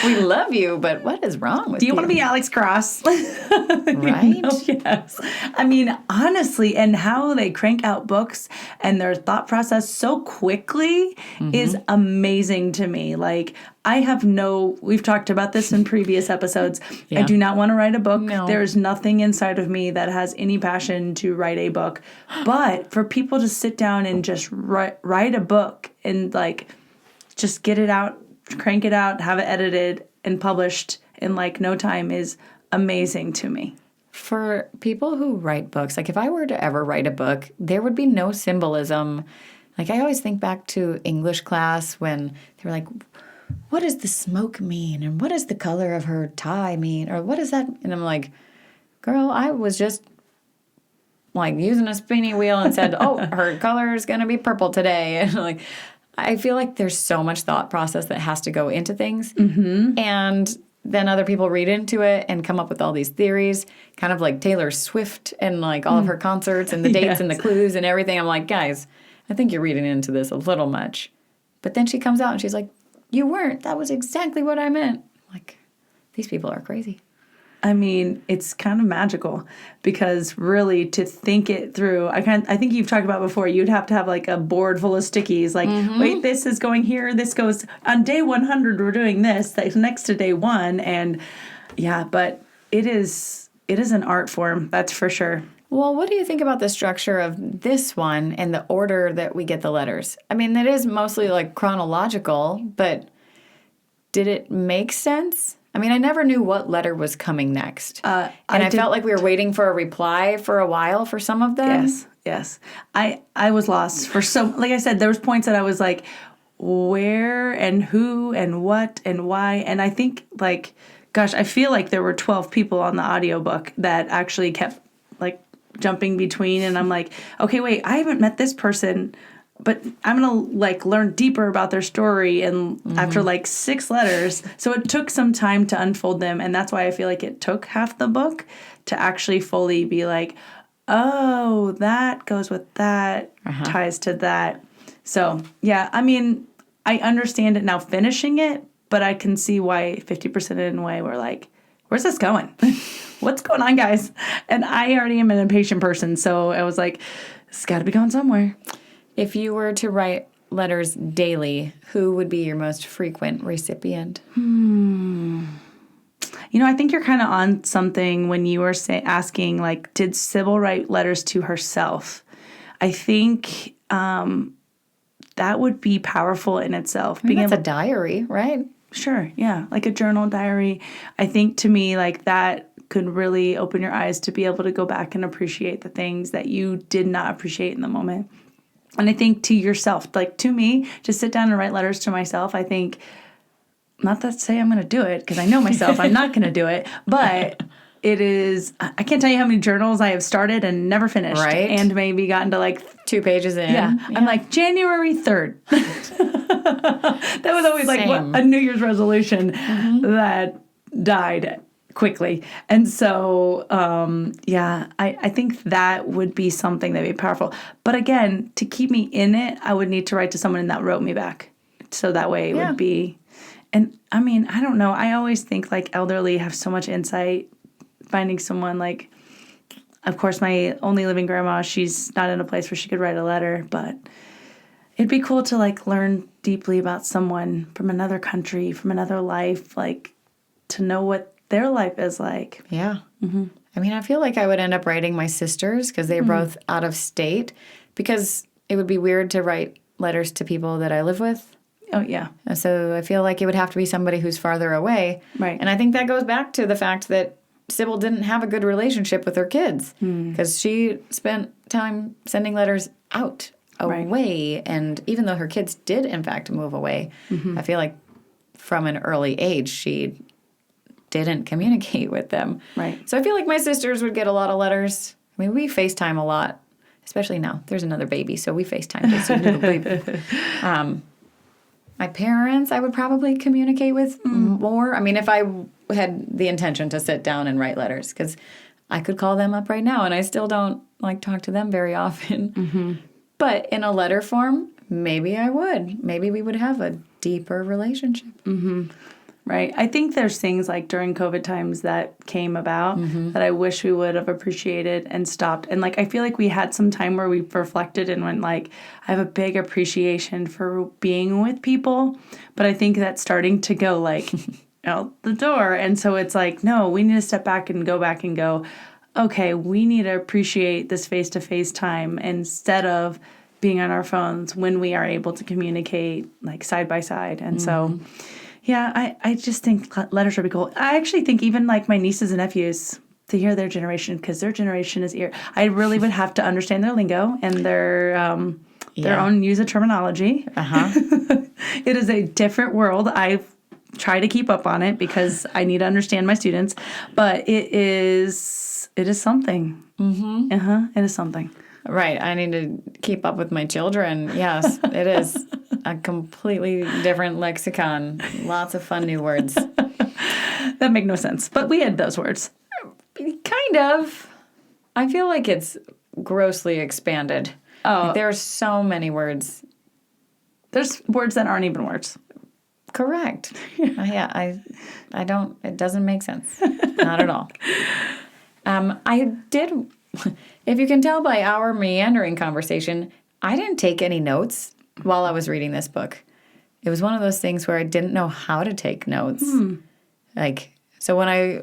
We love you, but what is wrong with you? Do you want to be Alex Cross? Right? Yes. I mean, honestly, and how they crank out books and their thought process so quickly is amazing to me. Like, we've talked about this in previous episodes. Yeah. I do not want to write a book. No. There's nothing inside of me that has any passion to write a book. But for people to sit down and just write a book and, like, just get it out, crank it out, have it edited and published in like no time is amazing to me. For people who write books, like if I were to ever write a book, there would be no symbolism. Like I always think back to English class when they were like, what does the smoke mean? And what does the color of her tie mean? Or what is that? And I'm like, girl, I was just like using a spinning wheel and said, oh, her color is going to be purple today. And like, I feel like there's so much thought process that has to go into things. And then other people read into it and come up with all these theories, kind of like Taylor Swift and like all of her concerts and the dates and the clues and everything. I'm like, guys, I think you're reading into this a little much. But then she comes out and she's like, you weren't. That was exactly what I meant. Like, these people are crazy. I mean, it's kind of magical because really to think it through, I think you've talked about before, you'd have to have like a board full of stickies. Like, wait, this is going here. This goes on day 100. We're doing this. That's next to day 1. And yeah, but it is an art form. That's for sure. Well, what do you think about the structure of this one and the order that we get the letters? I mean, it is mostly like chronological, but did it make sense? I mean, I never knew what letter was coming next. And I felt like we were waiting for a reply for a while for some of them. Yes. I was lost for like I said, there was points that I was like, where and who and what and why. And I think like, gosh, I feel like there were 12 people on the audiobook that actually kept like jumping between. And I'm like, okay, wait, I haven't met this person, but I'm going to like learn deeper about their story. And after like 6 letters, so it took some time to unfold them. And that's why I feel like it took half the book to actually fully be like, oh, that goes with that, ties to that. So, yeah, I mean, I understand it now finishing it, but I can see why 50% in a way we're like, where's this going? What's going on, guys? And I already am an impatient person, so I was like, it's got to be going somewhere. If you were to write letters daily, who would be your most frequent recipient? You know, I think you're kind of on something when you were asking, like, did Sybil write letters to herself? I think that would be powerful in itself. I mean, that's a diary, right? Sure, yeah, like a journal diary. I think to me, like, that could really open your eyes to be able to go back and appreciate the things that you did not appreciate in the moment. And I think to yourself, like to me, to sit down and write letters to myself, I think, not to say I'm going to do it, because I know myself, I'm not going to do it, but it is, I can't tell you how many journals I have started and never finished. Right. And maybe gotten to like 2 pages in. Yeah. I'm like, January 3rd. That was always like a New Year's resolution that died quickly. And so, I think that would be something that would be powerful. But again, to keep me in it, I would need to write to someone that wrote me back. So that way it would be, and I mean, I don't know. I always think like elderly have so much insight. Finding someone like, of course, my only living grandma, she's not in a place where she could write a letter, but it'd be cool to like learn deeply about someone from another country, from another life, like to know what their life is like. Yeah. I mean, I feel like I would end up writing my sisters because they're both out of state, because it would be weird to write letters to people that I live with. Oh, yeah. And so I feel like it would have to be somebody who's farther away. Right. And I think that goes back to the fact that Sybil didn't have a good relationship with her kids because she spent time sending letters out, away. And even though her kids did, in fact, move away, I feel like from an early age, she didn't communicate with them. Right. So I feel like my sisters would get a lot of letters. I mean, we FaceTime a lot, especially now. There's another baby, so we FaceTime to see the baby. My parents, I would probably communicate with more. I mean, if I had the intention to sit down and write letters, because I could call them up right now, and I still don't like talk to them very often. But in a letter form, maybe I would. Maybe we would have a deeper relationship. Right. I think there's things like during COVID times that came about that I wish we would have appreciated and stopped. And like, I feel like we had some time where we reflected and went like, I have a big appreciation for being with people. But I think that's starting to go like out the door. And so it's like, no, we need to step back and go, okay, we need to appreciate this face-to-face time instead of being on our phones when we are able to communicate like side by side. And so... yeah, I just think letters would be cool. I actually think even like my nieces and nephews, to hear their generation, because their generation is I really would have to understand their lingo and their own use of terminology. It is a different world. I try to keep up on it because I need to understand my students, but it is something. It is something. Right. I need to keep up with my children. Yes, it is a completely different lexicon. Lots of fun new words. That make no sense. But we had those words. Kind of. I feel like it's grossly expanded. Oh. Like there are so many words. There's words that aren't even words. Correct. I don't, it doesn't make sense. Not at all. I did... If you can tell by our meandering conversation, I didn't take any notes while I was reading this book. It was one of those things where I didn't know how to take notes. So when I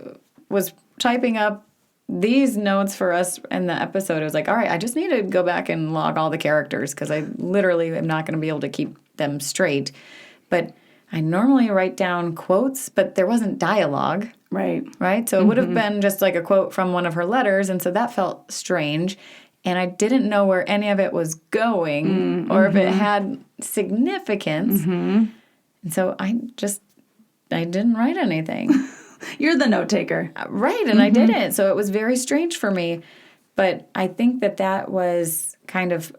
was typing up these notes for us in the episode, I was like, all right, I just need to go back and log all the characters because I literally am not going to be able to keep them straight. But I normally write down quotes, but there wasn't dialogue. Right. So it would have been just like a quote from one of her letters, and so that felt strange. and I didn't know where any of it was going or if it had significance. And so I didn't write anything. You're the note taker. Right, and I didn't. So it was very strange for me. But I think that was kind of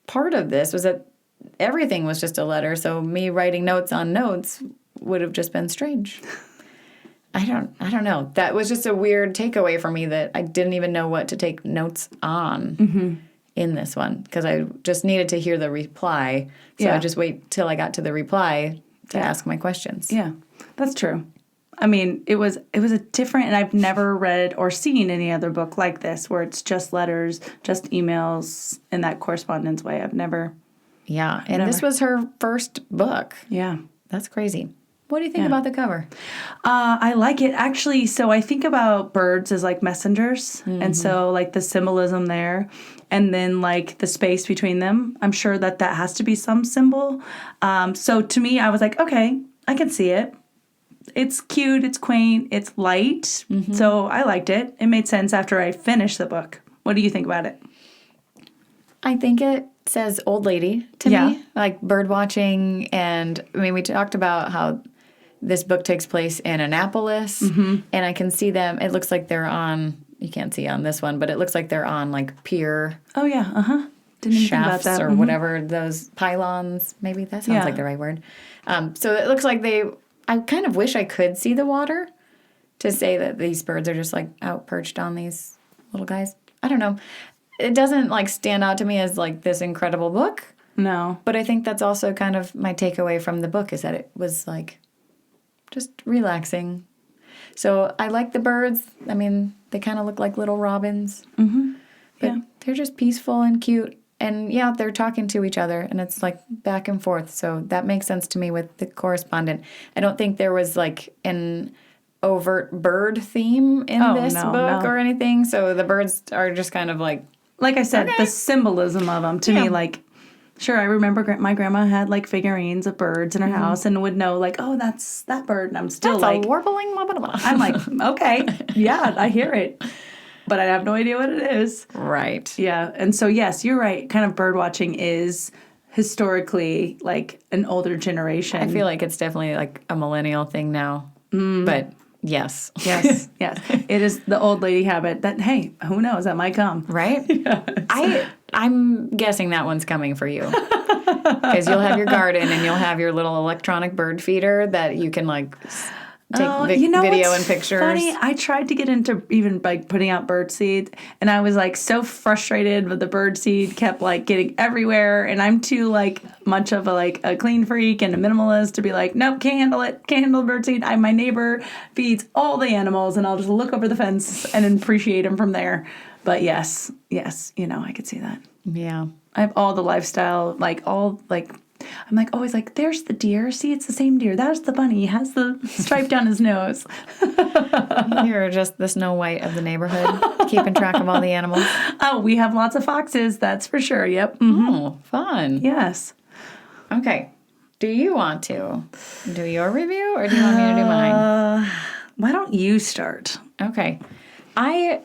part of this, was that everything was just a letter. So me writing notes on notes would have just been strange. I don't know. That was just a weird takeaway for me, that I didn't even know what to take notes on in this one, because I just needed to hear the reply. So I just wait till I got to the reply to ask my questions. Yeah, that's true. I mean, it was a different, and I've never read or seen any other book like this where it's just letters, just emails in that correspondence way. I've never. Yeah, and this was her first book. Yeah. That's crazy. What do you think about the cover? I like it, actually. So I think about birds as like messengers. And so like the symbolism there, and then like the space between them. I'm sure that has to be some symbol. So to me, I was like, okay, I can see it. It's cute, it's quaint, it's light. So I liked it. It made sense after I finished the book. What do you think about it? I think it says old lady to me, like bird watching. And I mean, we talked about how this book takes place in Annapolis, and I can see them. It looks like they're on, you can't see on this one, but it looks like they're on like pier. Oh, yeah. Didn't even think about Shafts that. or whatever, those pylons. Maybe that sounds like the right word. So it looks like I kind of wish I could see the water to say that these birds are just like out perched on these little guys. I don't know. It doesn't like stand out to me as like this incredible book. No. But I think that's also kind of my takeaway from the book, is that it was like just relaxing. So I like the birds. I mean, they kind of look like little robins. But they're just peaceful and cute. And yeah, they're talking to each other, and it's like back and forth. So that makes sense to me with the correspondent. I don't think there was like an overt bird theme in this book or anything. So the birds are just kind of like I said, the symbolism of them to me, like, sure, I remember my grandma had like figurines of birds in her house and would know like, oh, that's that bird. And I'm still that's like, a warbling. Blah, blah, blah. I'm like, okay, yeah, I hear it. But I have no idea what it is. Right. Yeah. And so, yes, you're right. Kind of bird watching is historically like an older generation. I feel like it's definitely like a millennial thing now. But yes. Yes. It is the old lady habit that, hey, who knows, that might come. Right? Yes. I'm guessing that one's coming for you. Because you'll have your garden and you'll have your little electronic bird feeder that you can like take video and pictures. Funny, I tried to get into even like putting out bird seeds, and I was like so frustrated with the bird seed kept like getting everywhere, and I'm too like much of a clean freak and a minimalist to be like, nope, can't handle it, can't handle bird seed. My neighbor feeds all the animals, and I'll just look over the fence and appreciate them from there. But yes, I could see that. Yeah. I have all the lifestyle, I'm like always like, there's the deer. See, it's the same deer. That's the bunny. He has the stripe down his nose. You're just the Snow White of the neighborhood, keeping track of all the animals. Oh, we have lots of foxes. That's for sure. Yep. Oh, fun. Yes. Okay. Do you want to do your review, or do you want me to do mine? Why don't you start? Okay. I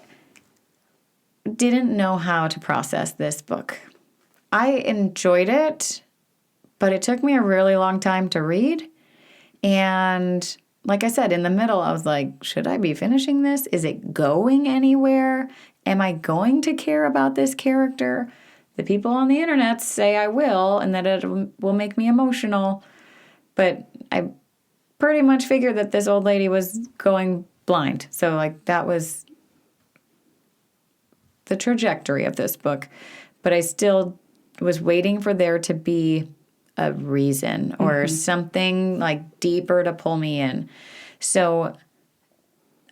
didn't know how to process this book. I enjoyed it, but it took me a really long time to read. And like I said, in the middle, I was like, should I be finishing this? Is it going anywhere? Am I going to care about this character? The people on the internet say I will, and that it will make me emotional. But I pretty much figured that this old lady was going blind. So like that was the trajectory of this book. But I still was waiting for there to be a reason or something like deeper to pull me in. So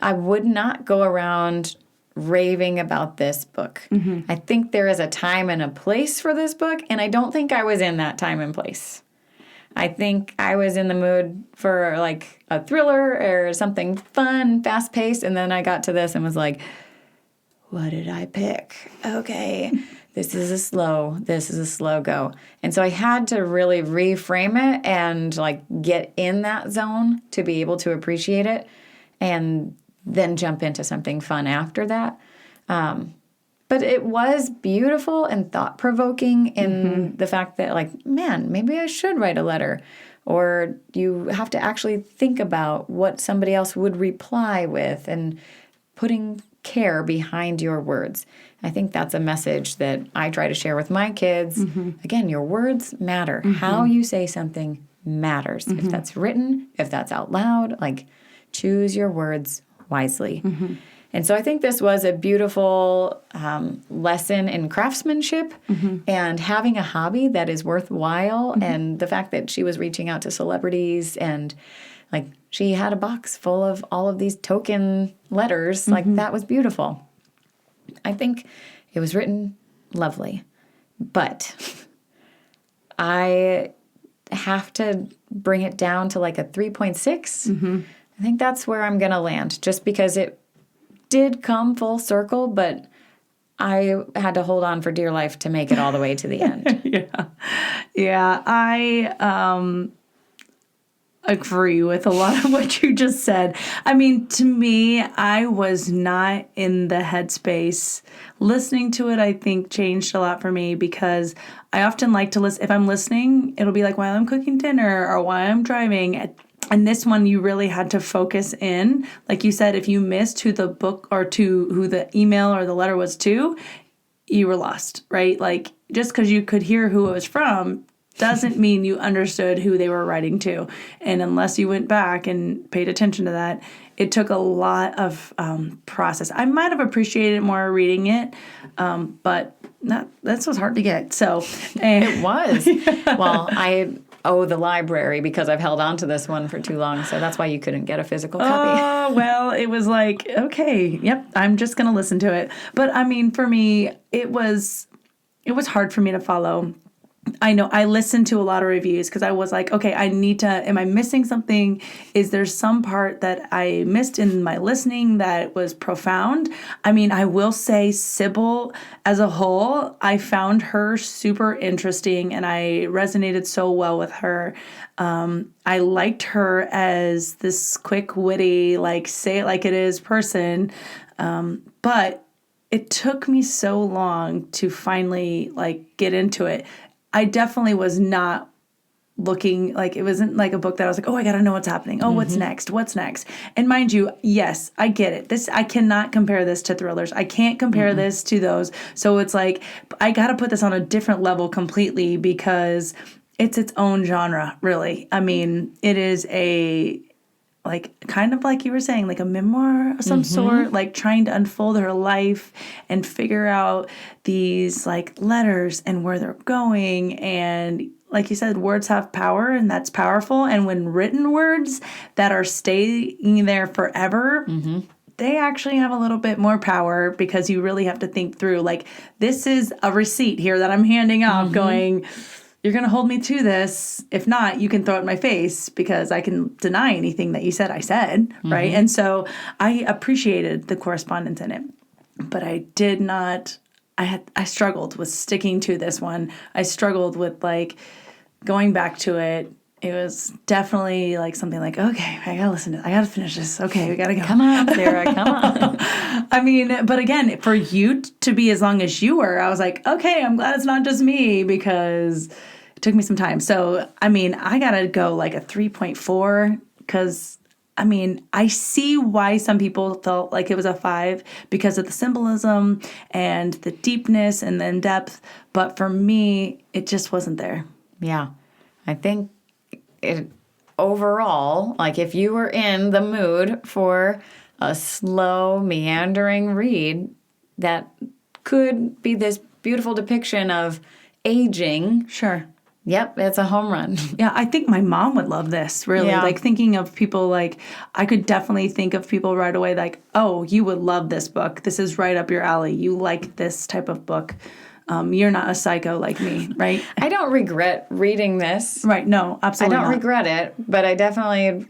I would not go around raving about this book. I think there is a time and a place for this book, and I don't think I was in that time and place. I think I was in the mood for like a thriller or something fun, fast-paced, and then I got to this and was like, what did I pick? Okay, this is a slow go. And so I had to really reframe it and like get in that zone to be able to appreciate it and then jump into something fun after that. But But it was beautiful and thought-provoking in the fact that, like, man, maybe I should write a letter. Or you have to actually think about what somebody else would reply with and putting care behind your words. I think that's a message that I try to share with my kids. Again, your words matter. How you say something matters. If that's written, if that's out loud, like, choose your words wisely. And so I think this was a beautiful lesson in craftsmanship and having a hobby that is worthwhile. And the fact that she was reaching out to celebrities and, like, she had a box full of all of these token letters. Like, that was beautiful. I think it was written lovely. But I have to bring it down to like a 3.6. I think that's where I'm going to land, just because it did come full circle, but I had to hold on for dear life to make it all the way to the end. Yeah, I agree with a lot of what you just said. I mean, to me, I was not in the headspace. Listening to it, I think, changed a lot for me, because I often like to listen. If I'm listening, it'll be like while I'm cooking dinner or while I'm driving. And this one, you really had to focus in. Like you said, if you missed who the book or to who the email or the letter was to, you were lost, right? Like, just because you could hear who it was from doesn't mean you understood who they were writing to. And unless you went back and paid attention to that, it took a lot of process. I might have appreciated it more reading it, but this was hard to get. So it was. Well, I owe the library because I've held on to this one for too long. So that's why you couldn't get a physical copy. Oh, well, it was like, okay, yep, I'm just going to listen to it. But I mean, for me, it was hard for me to follow. I know I listened to a lot of reviews because I was like, okay, am I missing something? Is there some part that I missed in my listening that was profound? I mean, I will say Sybil as a whole, I found her super interesting and I resonated so well with her. I liked her as this quick, witty, like, say it like it is person. But it took me so long to finally, like, get into it. I definitely was not looking, like, it wasn't like a book that I was like, oh, I got to know what's happening. Oh, what's next? What's next? And mind you, yes, I get it. I cannot compare this to thrillers. I can't compare this to those. So it's like, I got to put this on a different level completely because it's its own genre, really. I mean, it is like, kind of like you were saying, like a memoir of some sort, like trying to unfold her life and figure out these, like, letters and where they're going. And like you said, words have power, and that's powerful. And when written words that are staying there forever, they actually have a little bit more power, because you really have to think through, like, this is a receipt here that I'm handing off going, you're going to hold me to this. If not, you can throw it in my face, because I can deny anything that you said I said, right? And so I appreciated the correspondence in it, but I did not, I struggled with sticking to this one. I struggled with, like, going back to it. It was definitely like something like, okay, I got to listen to it. I got to finish this. Okay, we got to go. Come on, Sarah, come on. I mean, but again, for you to be as long as you were, I was like, okay, I'm glad it's not just me, because it took me some time. So, I mean, I got to go like a 3.4, because, I mean, I see why some people felt like it was a 5 because of the symbolism and the deepness and the in-depth. But for me, it just wasn't there. Yeah. I think it overall, like, if you were in the mood for a slow, meandering read that could be this beautiful depiction of aging. Sure. Yep, it's a home run. Yeah, I think my mom would love this, really. Yeah. Like, thinking of people, like, I could definitely think of people right away, like, oh, you would love this book. This is right up your alley. You like this type of book. You're not a psycho like me, right? I don't regret reading this. Right, no, absolutely I don't not. regret it, but I definitely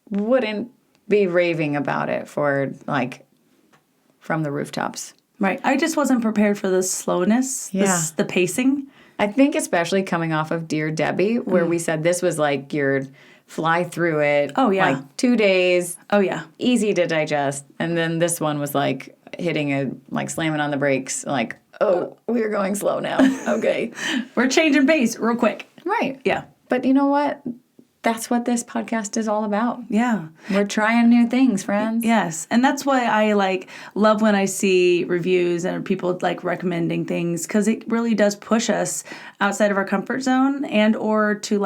wouldn't be raving about it for, like, from the rooftops. Right. I just wasn't prepared for the slowness, the pacing. I think especially coming off of Dear Debbie, where we said this was like your fly through it. Oh, yeah. Like 2 days. Oh, yeah. Easy to digest. And then this one was like, slamming on the brakes, like, oh, we're going slow now. Okay. We're changing pace real quick. Right. Yeah. But you know what? That's what this podcast is all about. Yeah. We're trying new things, friends. Yes. And that's why I love when I see reviews and people recommending things, because it really does push us outside of our comfort zone and or to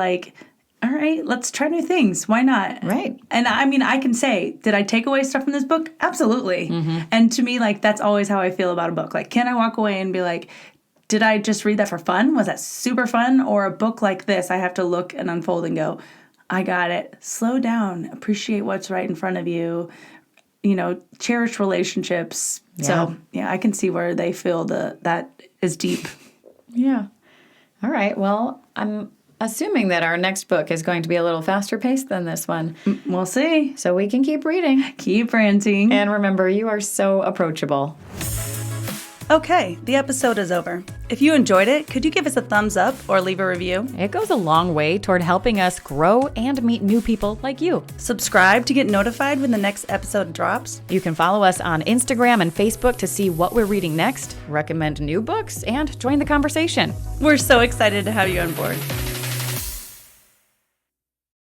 all right, let's try new things. Why not? Right. And I mean, I can say, did I take away stuff from this book? Absolutely. Mm-hmm. And to me, that's always how I feel about a book. Can I walk away and be like, did I just read that for fun? Was that super fun? Or a book like this, I have to look and unfold and go, I got it. Slow down. Appreciate what's right in front of you. Cherish relationships. Yeah. So, yeah, I can see where they feel that is deep. Yeah. All right. Well, I'm assuming that our next book is going to be a little faster paced than this one. We'll see. So we can keep reading. Keep ranting. And remember, you are so approachable. Okay, the episode is over. If you enjoyed it, could you give us a thumbs up or leave a review? It goes a long way toward helping us grow and meet new people like you. Subscribe to get notified when the next episode drops. You can follow us on Instagram and Facebook to see what we're reading next, recommend new books, and join the conversation. We're so excited to have you on board.